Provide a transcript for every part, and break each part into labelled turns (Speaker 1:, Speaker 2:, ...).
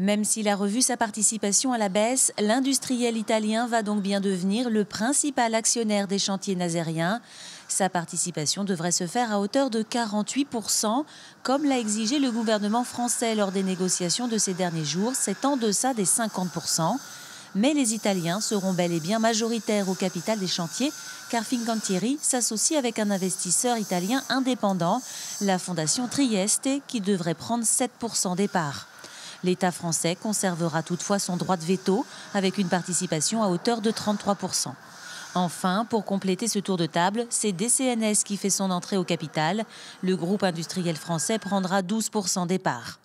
Speaker 1: Même s'il a revu sa participation à la baisse, l'industriel italien va donc bien devenir le principal actionnaire des chantiers nazériens. Sa participation devrait se faire à hauteur de 48%, comme l'a exigé le gouvernement français lors des négociations de ces derniers jours. C'est en deçà des 50%. Mais les Italiens seront bel et bien majoritaires au capital des chantiers, car Fincantieri s'associe avec un investisseur italien indépendant, la fondation Trieste, qui devrait prendre 7% des parts. L'État français conservera toutefois son droit de veto, avec une participation à hauteur de 33%. Enfin, pour compléter ce tour de table, c'est DCNS qui fait son entrée au capital. Le groupe industriel français prendra 12% des parts.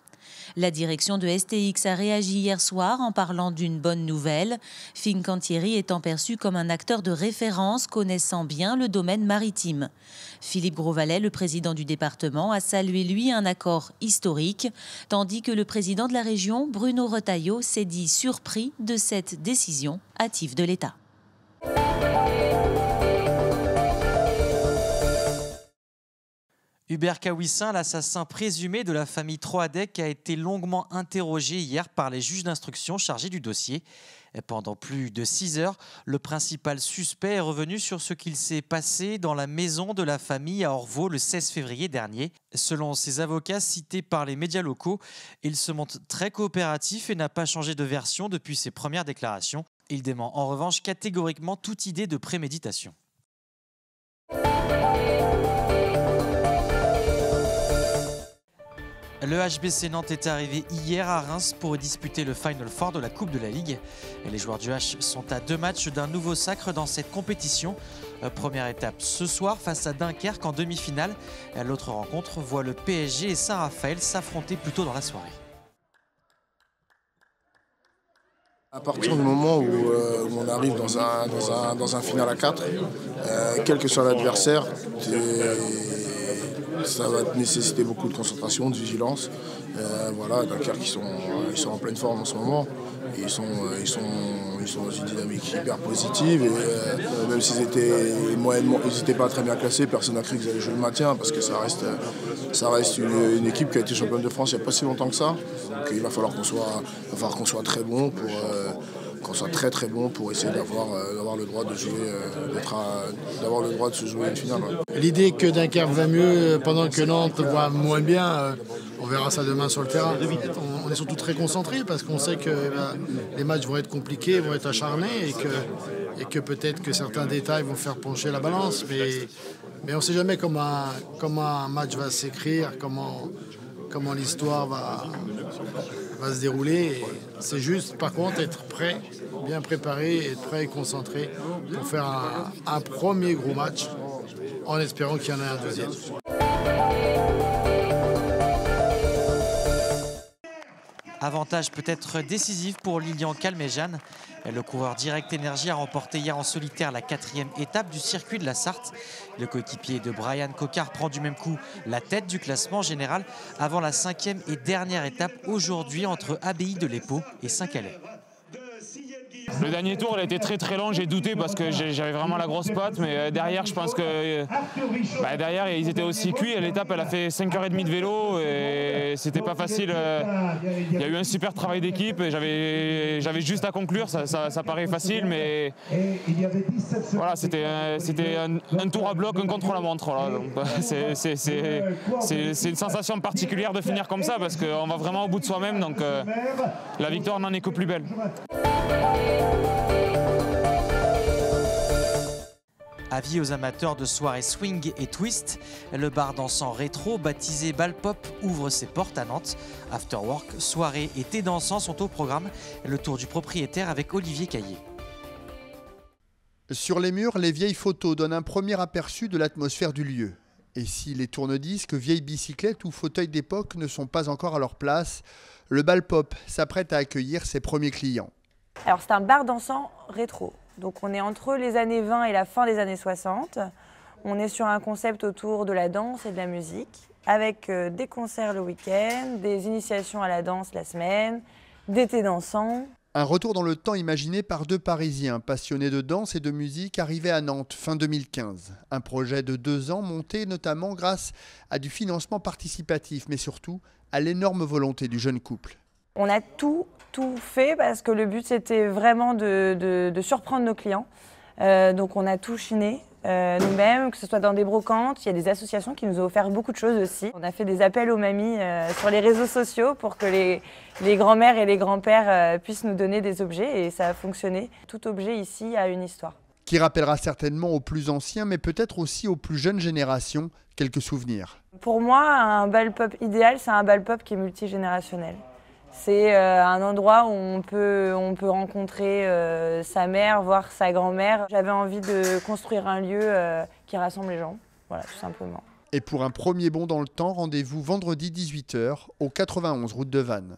Speaker 1: La direction de STX a réagi hier soir en parlant d'une bonne nouvelle. Fincantieri étant perçu comme un acteur de référence connaissant bien le domaine maritime. Philippe Grosvalet, le président du département, a salué lui un accord historique, tandis que le président de la région, Bruno Retailleau, s'est dit surpris de cette décision hâtive de l'État.
Speaker 2: Hubert Kawissin, l'assassin présumé de la famille Troadec, a été longuement interrogé hier par les juges d'instruction chargés du dossier. Pendant plus de 6 heures, le principal suspect est revenu sur ce qu'il s'est passé dans la maison de la famille à Orvaux le 16 février dernier. Selon ses avocats cités par les médias locaux, il se montre très coopératif et n'a pas changé de version depuis ses premières déclarations. Il dément en revanche catégoriquement toute idée de préméditation. Le HBC Nantes est arrivé hier à Reims pour disputer le Final Four de la Coupe de la Ligue. Et les joueurs du H sont à 2 matchs d'un nouveau sacre dans cette compétition. Première étape ce soir face à Dunkerque en demi-finale. L'autre rencontre voit le PSG et Saint-Raphaël s'affronter plus tôt dans la soirée.
Speaker 3: À partir du moment où on arrive dans un final à 4, quel que soit l'adversaire, ça va nécessiter beaucoup de concentration, de vigilance. Voilà, Dunkerque, ils sont en pleine forme en ce moment. Et ils sont dans une dynamique hyper positive. Et même s'ils n'étaient pas très bien classés, personne n'a cru qu'ils allaient jouer le maintien, parce que ça reste une équipe qui a été championne de France il n'y a pas si longtemps que ça. Donc il va falloir qu'on soit très bon très bon pour essayer d'avoir le droit de jouer, d'avoir le droit de se jouer une finale. Ouais.
Speaker 4: L'idée que Dunkerque va mieux pendant que Nantes va moins bien, on verra ça demain sur le terrain. On est surtout très concentrés parce qu'on sait que les matchs vont être compliqués, vont être acharnés et que peut-être que certains détails vont faire pencher la balance. Mais on ne sait jamais comment un match va s'écrire, comment l'histoire va se dérouler. C'est juste, par contre, être prêt, bien préparé, être prêt et concentré pour faire un premier gros match en espérant qu'il y en ait un deuxième.
Speaker 2: Avantage peut-être décisif pour Lilian Calmejane. Le coureur Direct Énergie a remporté hier en solitaire la 4e étape du circuit de la Sarthe. Le coéquipier de Brian Cocard prend du même coup la tête du classement général avant la 5e et dernière étape aujourd'hui entre Abbaye de l'Épau et Saint-Calais.
Speaker 5: Le dernier tour, il a été très très long, j'ai douté parce que j'avais vraiment la grosse patte, mais derrière, je pense que derrière, ils étaient aussi cuits. L'étape, elle a fait 5h30 de vélo et c'était pas facile. Il y a eu un super travail d'équipe et j'avais juste à conclure. Ça paraît facile, mais voilà, c'était un tour à bloc, un contre-la-montre. Voilà. C'est une sensation particulière de finir comme ça parce qu'on va vraiment au bout de soi-même. Donc la victoire n'en est que plus belle.
Speaker 2: Avis aux amateurs de soirées swing et twist, le bar dansant rétro baptisé Bal Pop ouvre ses portes à Nantes. Afterwork, soirée et thé dansant sont au programme. Le tour du propriétaire avec Olivier Caillé.
Speaker 6: Sur les murs, les vieilles photos donnent un premier aperçu de l'atmosphère du lieu. Et si les tourne-disques, vieilles bicyclettes ou fauteuils d'époque ne sont pas encore à leur place, le Bal Pop s'apprête à accueillir ses premiers clients.
Speaker 7: Alors c'est un bar dansant rétro, donc on est entre les années 20 et la fin des années 60. On est sur un concept autour de la danse et de la musique, avec des concerts le week-end, des initiations à la danse la semaine, des thés dansants.
Speaker 6: Un retour dans le temps imaginé par 2 Parisiens passionnés de danse et de musique arrivés à Nantes fin 2015. Un projet de 2 ans monté notamment grâce à du financement participatif, mais surtout à l'énorme volonté du jeune couple.
Speaker 7: On a tout fait parce que le but c'était vraiment de surprendre nos clients. Donc on a tout chiné nous-mêmes, que ce soit dans des brocantes. Il y a des associations qui nous ont offert beaucoup de choses aussi. On a fait des appels aux mamies sur les réseaux sociaux pour que les grands-mères et les grands-pères puissent nous donner des objets et ça a fonctionné. Tout objet ici a une histoire.
Speaker 6: Qui rappellera certainement aux plus anciens, mais peut-être aussi aux plus jeunes générations, quelques souvenirs.
Speaker 7: Pour moi, un bal pop idéal, c'est un bal pop qui est multigénérationnel. C'est un endroit où on peut rencontrer sa mère, voire sa grand-mère. J'avais envie de construire un lieu qui rassemble les gens, voilà, tout simplement.
Speaker 6: Et pour un premier bond dans le temps, rendez-vous vendredi 18h au 91 route de Vannes.